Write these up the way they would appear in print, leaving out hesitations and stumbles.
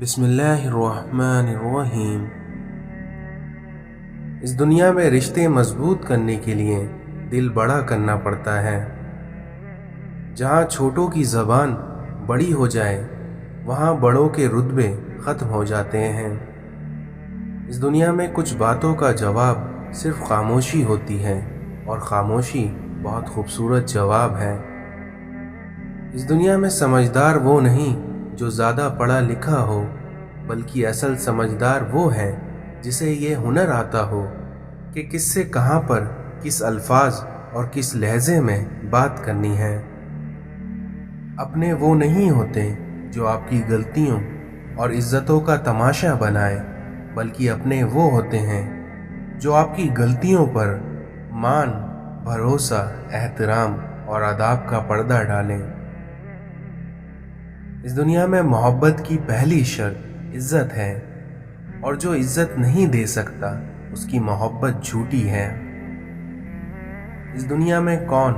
بسم اللہ الرحمن الرحیم۔ اس دنیا میں رشتے مضبوط کرنے کے لیے دل بڑا کرنا پڑتا ہے۔ جہاں چھوٹوں کی زبان بڑی ہو جائے وہاں بڑوں کے رتبے ختم ہو جاتے ہیں۔ اس دنیا میں کچھ باتوں کا جواب صرف خاموشی ہوتی ہے، اور خاموشی بہت خوبصورت جواب ہے۔ اس دنیا میں سمجھدار وہ نہیں جو زیادہ پڑھا لکھا ہو، بلکہ اصل سمجھدار وہ ہے جسے یہ ہنر آتا ہو کہ کس سے کہاں پر، کس الفاظ اور کس لہجے میں بات کرنی ہے۔ اپنے وہ نہیں ہوتے جو آپ کی غلطیوں اور عزتوں کا تماشا بنائے، بلکہ اپنے وہ ہوتے ہیں جو آپ کی غلطیوں پر مان، بھروسہ، احترام اور آداب کا پردہ ڈالیں۔ اس دنیا میں محبت کی پہلی شرط عزت ہے، اور جو عزت نہیں دے سکتا اس کی محبت جھوٹی ہے۔ اس دنیا میں کون،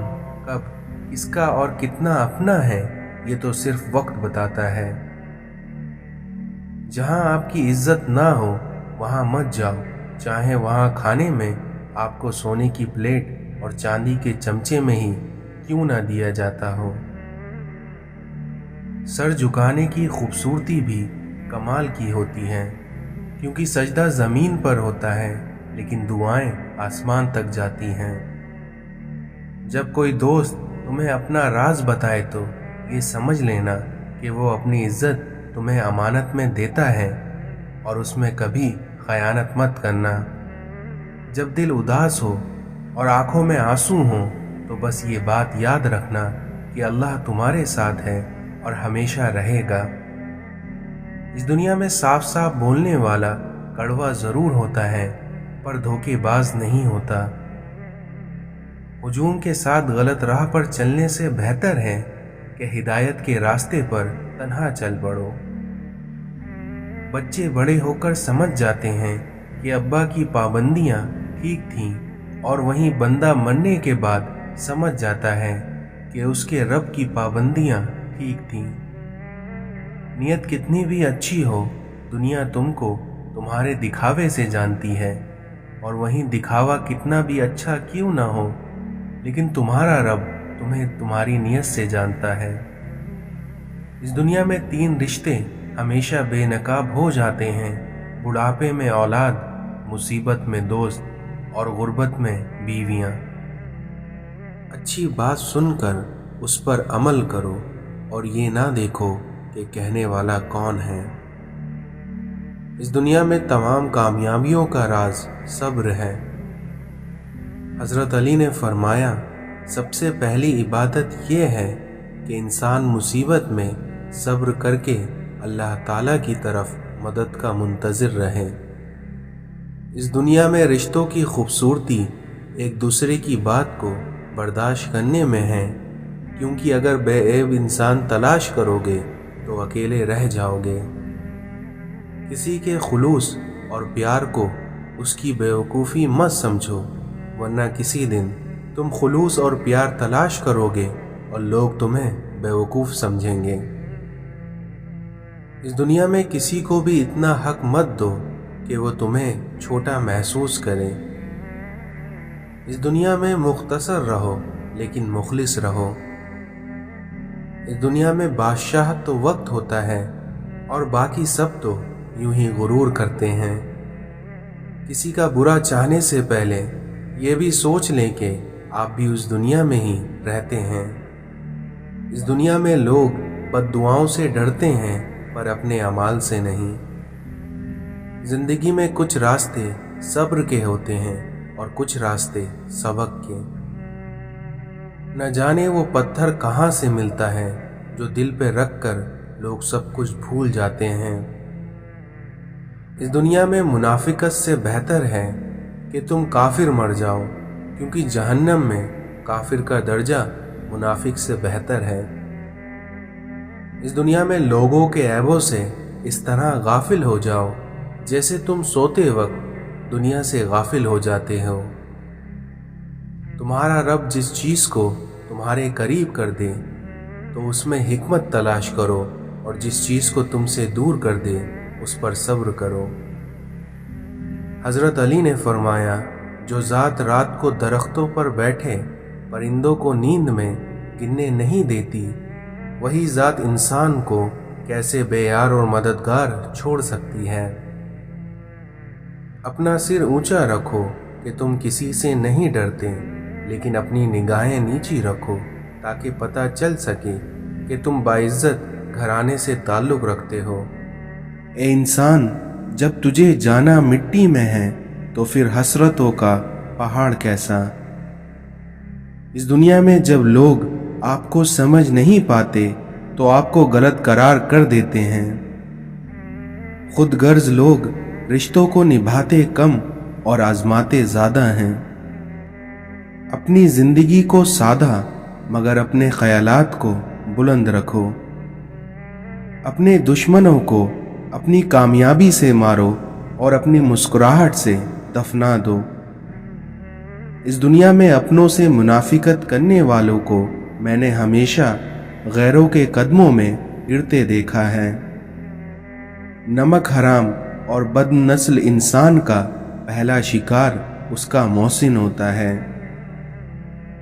کب، کس کا اور کتنا اپنا ہے یہ تو صرف وقت بتاتا ہے۔ جہاں آپ کی عزت نہ ہو وہاں مت جاؤ، چاہے وہاں کھانے میں آپ کو سونے کی پلیٹ اور چاندی کے چمچے میں ہی کیوں نہ دیا جاتا ہو۔ سر جھکانے کی خوبصورتی بھی کمال کی ہوتی ہے، کیونکہ سجدہ زمین پر ہوتا ہے لیکن دعائیں آسمان تک جاتی ہیں۔ جب کوئی دوست تمہیں اپنا راز بتائے تو یہ سمجھ لینا کہ وہ اپنی عزت تمہیں امانت میں دیتا ہے، اور اس میں کبھی خیانت مت کرنا۔ جب دل اداس ہو اور آنکھوں میں آنسو ہوں تو بس یہ بات یاد رکھنا کہ اللہ تمہارے ساتھ ہے اور ہمیشہ رہے گا۔ اس دنیا میں صاف صاف بولنے والا کڑوا ضرور ہوتا ہے پر دھوکے باز نہیں ہوتا۔ ہجوم کے ساتھ غلط راہ پر چلنے سے بہتر ہے کہ ہدایت کے راستے پر تنہا چل پڑو۔ بچے بڑے ہو کر سمجھ جاتے ہیں کہ ابا کی پابندیاں ٹھیک تھیں، اور وہیں بندہ مرنے کے بعد سمجھ جاتا ہے کہ اس کے رب کی پابندیاں ٹھیک تھیں۔ نیت کتنی بھی اچھی ہو، دنیا تم کو تمہارے دکھاوے سے جانتی ہے، اور وہیں دکھاوا کتنا بھی اچھا کیوں نہ ہو، لیکن تمہارا رب تمہیں تمہاری نیت سے جانتا ہے۔ اس دنیا میں 3 رشتے ہمیشہ بے نقاب ہو جاتے ہیں: بڑھاپے میں اولاد، مصیبت میں دوست، اور غربت میں بیویاں۔ اچھی بات سن کر اس پر عمل کرو، اور یہ نہ دیکھو کہ کہنے والا کون ہے۔ اس دنیا میں تمام کامیابیوں کا راز صبر ہے۔ حضرت علی نے فرمایا، سب سے پہلی عبادت یہ ہے کہ انسان مصیبت میں صبر کر کے اللہ تعالیٰ کی طرف مدد کا منتظر رہے۔ اس دنیا میں رشتوں کی خوبصورتی ایک دوسرے کی بات کو برداشت کرنے میں ہے، کیونکہ اگر بے عیب انسان تلاش کرو گے تو اکیلے رہ جاؤ گے۔ کسی کے خلوص اور پیار کو اس کی بیوقوفی مت سمجھو، ورنہ کسی دن تم خلوص اور پیار تلاش کرو گے اور لوگ تمہیں بیوقوف سمجھیں گے۔ اس دنیا میں کسی کو بھی اتنا حق مت دو کہ وہ تمہیں چھوٹا محسوس کرے۔ اس دنیا میں مختصر رہو لیکن مخلص رہو۔ اس دنیا میں بادشاہت تو وقت ہوتا ہے، اور باقی سب تو یوں ہی غرور کرتے ہیں۔ کسی کا برا چاہنے سے پہلے یہ بھی سوچ لیں کہ آپ بھی اس دنیا میں ہی رہتے ہیں۔ اس دنیا میں لوگ بد دعاؤں سے ڈرتے ہیں پر اپنے اعمال سے نہیں۔ زندگی میں کچھ راستے صبر کے ہوتے ہیں اور کچھ راستے سبق کے۔ نہ جانے وہ پتھر کہاں سے ملتا ہے جو دل پہ رکھ کر لوگ سب کچھ بھول جاتے ہیں۔ اس دنیا میں منافقت سے بہتر ہے کہ تم کافر مر جاؤ، کیونکہ جہنم میں کافر کا درجہ منافق سے بہتر ہے۔ اس دنیا میں لوگوں کے عیبوں سے اس طرح غافل ہو جاؤ جیسے تم سوتے وقت دنیا سے غافل ہو جاتے ہو۔ تمہارا رب جس چیز کو تمہارے قریب کر دے تو اس میں حکمت تلاش کرو، اور جس چیز کو تم سے دور کر دے اس پر صبر کرو۔ حضرت علی نے فرمایا، جو ذات رات کو درختوں پر بیٹھے پرندوں کو نیند میں گننے نہیں دیتی، وہی ذات انسان کو کیسے بے یار اور مددگار چھوڑ سکتی ہے۔ اپنا سر اونچا رکھو کہ تم کسی سے نہیں ڈرتے، لیکن اپنی نگاہیں نیچی رکھو تاکہ پتہ چل سکے کہ تم باعزت گھرانے سے تعلق رکھتے ہو۔ اے انسان، جب تجھے جانا مٹی میں ہے تو پھر حسرتوں کا پہاڑ کیسا۔ اس دنیا میں جب لوگ آپ کو سمجھ نہیں پاتے تو آپ کو غلط قرار کر دیتے ہیں۔ خود غرض لوگ رشتوں کو نبھاتے کم اور آزماتے زیادہ ہیں۔ اپنی زندگی کو سادہ مگر اپنے خیالات کو بلند رکھو۔ اپنے دشمنوں کو اپنی کامیابی سے مارو اور اپنی مسکراہٹ سے دفنا دو۔ اس دنیا میں اپنوں سے منافقت کرنے والوں کو میں نے ہمیشہ غیروں کے قدموں میں گرتے دیکھا ہے۔ نمک حرام اور بد نسل انسان کا پہلا شکار اس کا محسن ہوتا ہے۔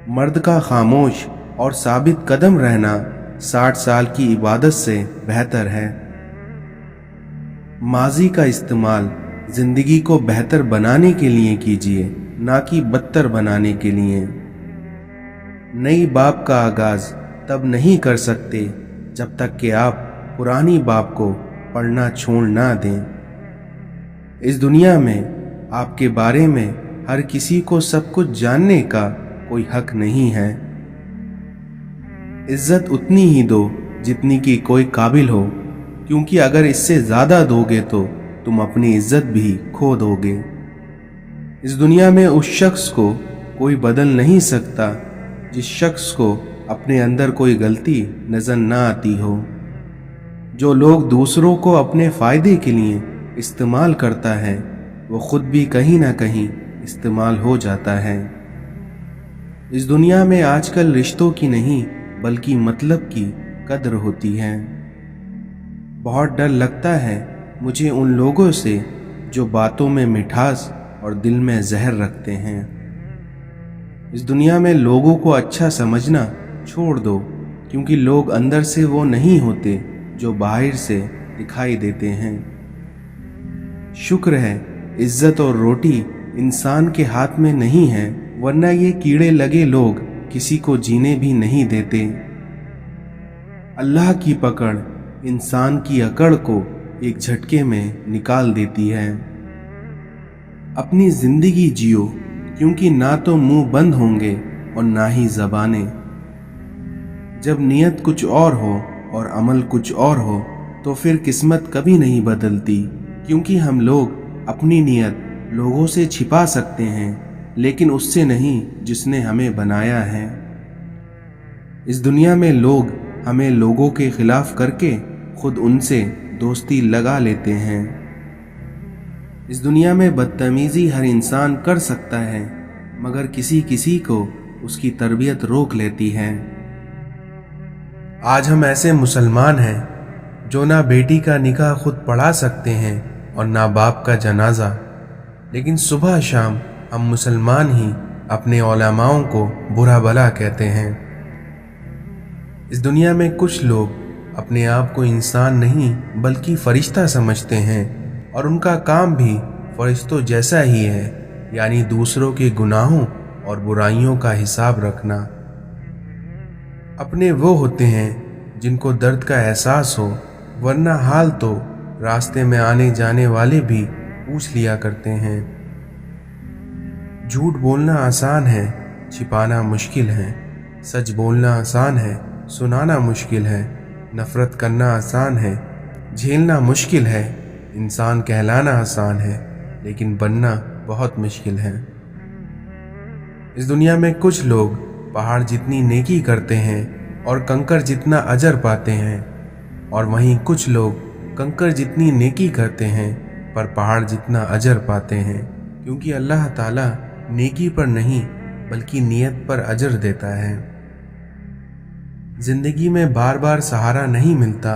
مرد کا خاموش اور ثابت قدم رہنا 60 سال کی عبادت سے بہتر ہے۔ ماضی کا استعمال زندگی کو بہتر بنانے کے لیے کیجیے، نہ کہ بدتر بنانے کے لیے۔ نئی باب کا آغاز تب نہیں کر سکتے جب تک کہ آپ پرانی باب کو پڑھنا چھوڑ نہ دیں۔ اس دنیا میں آپ کے بارے میں ہر کسی کو سب کچھ جاننے کا کوئی حق نہیں ہے۔ عزت اتنی ہی دو جتنی کہ کوئی قابل ہو، کیونکہ اگر اس سے زیادہ دو گے تو تم اپنی عزت بھی کھو دو گے۔ اس دنیا میں اس شخص کو کوئی بدل نہیں سکتا جس شخص کو اپنے اندر کوئی غلطی نظر نہ آتی ہو۔ جو لوگ دوسروں کو اپنے فائدے کے لیے استعمال کرتا ہے وہ خود بھی کہیں نہ کہیں استعمال ہو جاتا ہے۔ اس دنیا میں آج کل رشتوں کی نہیں بلکہ مطلب کی قدر ہوتی ہے۔ بہت ڈر لگتا ہے مجھے ان لوگوں سے جو باتوں میں مٹھاس اور دل میں زہر رکھتے ہیں۔ اس دنیا میں لوگوں کو اچھا سمجھنا چھوڑ دو، کیونکہ لوگ اندر سے وہ نہیں ہوتے جو باہر سے دکھائی دیتے ہیں۔ شکر ہے عزت اور روٹی انسان کے ہاتھ میں نہیں ہے، ورنہ یہ کیڑے لگے لوگ کسی کو جینے بھی نہیں دیتے۔ اللہ کی پکڑ انسان کی اکڑ کو ایک جھٹکے میں نکال دیتی ہے۔ اپنی زندگی جیو، کیونکہ نہ تو منہ بند ہوں گے اور نہ ہی زبانیں۔ جب نیت کچھ اور ہو اور عمل کچھ اور ہو تو پھر قسمت کبھی نہیں بدلتی، کیونکہ ہم لوگ اپنی نیت لوگوں سے چھپا سکتے ہیں لیکن اس سے نہیں جس نے ہمیں بنایا ہے۔ اس دنیا میں لوگ ہمیں لوگوں کے خلاف کر کے خود ان سے دوستی لگا لیتے ہیں۔ اس دنیا میں بدتمیزی ہر انسان کر سکتا ہے، مگر کسی کو اس کی تربیت روک لیتی ہے۔ آج ہم ایسے مسلمان ہیں جو نہ بیٹی کا نکاح خود پڑھا سکتے ہیں اور نہ باپ کا جنازہ، لیکن صبح شام ہم مسلمان ہی اپنے علماؤں کو برا بھلا کہتے ہیں۔ اس دنیا میں کچھ لوگ اپنے آپ کو انسان نہیں بلکہ فرشتہ سمجھتے ہیں، اور ان کا کام بھی فرشتوں جیسا ہی ہے، یعنی دوسروں کے گناہوں اور برائیوں کا حساب رکھنا۔ اپنے وہ ہوتے ہیں جن کو درد کا احساس ہو، ورنہ حال تو راستے میں آنے جانے والے بھی پوچھ لیا کرتے ہیں۔ جھوٹ بولنا آسان ہے، چھپانا مشکل ہے۔ سچ بولنا آسان ہے، سنانا مشکل ہے۔ نفرت کرنا آسان ہے، جھیلنا مشکل ہے۔ انسان کہلانا آسان ہے، لیکن بننا بہت مشکل ہے۔ اس دنیا میں کچھ لوگ پہاڑ جتنی نیکی کرتے ہیں اور کنکر جتنا اجر پاتے ہیں، اور وہیں کچھ لوگ کنکر جتنی نیکی کرتے ہیں پر پہاڑ جتنا اجر پاتے ہیں، کیونکہ اللہ تعالیٰ نیکی پر نہیں بلکہ نیت پر اجر دیتا ہے۔ زندگی میں بار بار سہارا نہیں ملتا،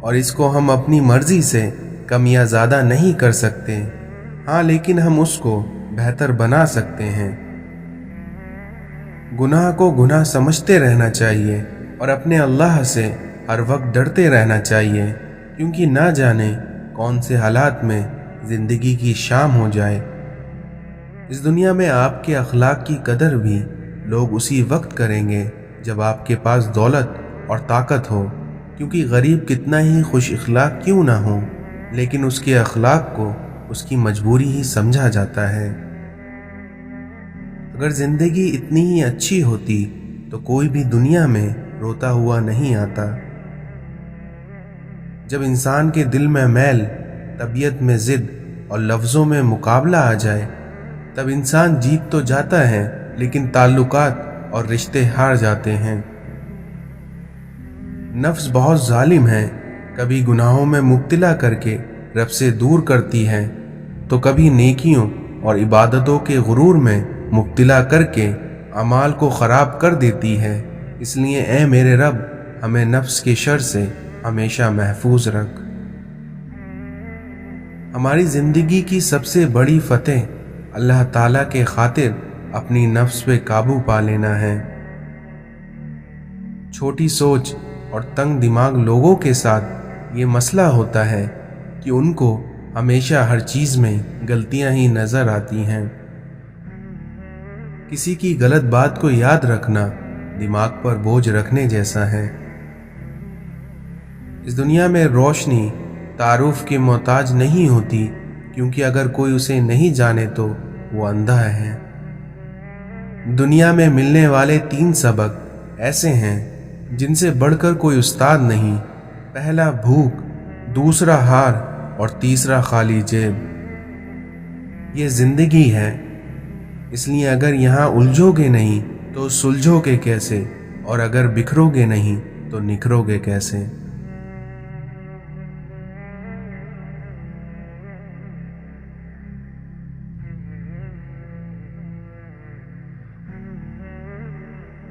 اور اس کو ہم اپنی مرضی سے کم یا زیادہ نہیں کر سکتے، ہاں لیکن ہم اس کو بہتر بنا سکتے ہیں۔ گناہ کو گناہ سمجھتے رہنا چاہیے اور اپنے اللہ سے ہر وقت ڈرتے رہنا چاہیے، کیونکہ نہ جانے کون سے حالات میں زندگی کی شام ہو جائے۔ اس دنیا میں آپ کے اخلاق کی قدر بھی لوگ اسی وقت کریں گے جب آپ کے پاس دولت اور طاقت ہو، کیونکہ غریب کتنا ہی خوش اخلاق کیوں نہ ہو، لیکن اس کے اخلاق کو اس کی مجبوری ہی سمجھا جاتا ہے۔ اگر زندگی اتنی ہی اچھی ہوتی تو کوئی بھی دنیا میں روتا ہوا نہیں آتا۔ جب انسان کے دل میں میل، طبیعت میں ضد اور لفظوں میں مقابلہ آ جائے، تب انسان جیت تو جاتا ہے لیکن تعلقات اور رشتے ہار جاتے ہیں۔ نفس بہت ظالم ہے، کبھی گناہوں میں مبتلا کر کے رب سے دور کرتی ہے تو کبھی نیکیوں اور عبادتوں کے غرور میں مبتلا کر کے اعمال کو خراب کر دیتی ہے۔ اس لیے اے میرے رب، ہمیں نفس کے شر سے ہمیشہ محفوظ رکھ۔ ہماری زندگی کی سب سے بڑی فتح اللہ تعالیٰ کے خاطر اپنی نفس پہ قابو پا لینا ہے۔ چھوٹی سوچ اور تنگ دماغ لوگوں کے ساتھ یہ مسئلہ ہوتا ہے کہ ان کو ہمیشہ ہر چیز میں غلطیاں ہی نظر آتی ہیں۔ کسی کی غلط بات کو یاد رکھنا دماغ پر بوجھ رکھنے جیسا ہے۔ اس دنیا میں روشنی تعارف کے محتاج نہیں ہوتی، کیونکہ اگر کوئی اسے نہیں جانے تو وہ اندھا ہے۔ دنیا میں ملنے والے 3 سبق ایسے ہیں جن سے بڑھ کر کوئی استاد نہیں۔ پہلا بھوک، دوسرا ہار اور تیسرا خالی جیب۔ یہ زندگی ہے، اس لیے اگر یہاں الجھو گے نہیں تو سلجھو گے کیسے، اور اگر بکھرو گے نہیں تو نکھرو گے کیسے۔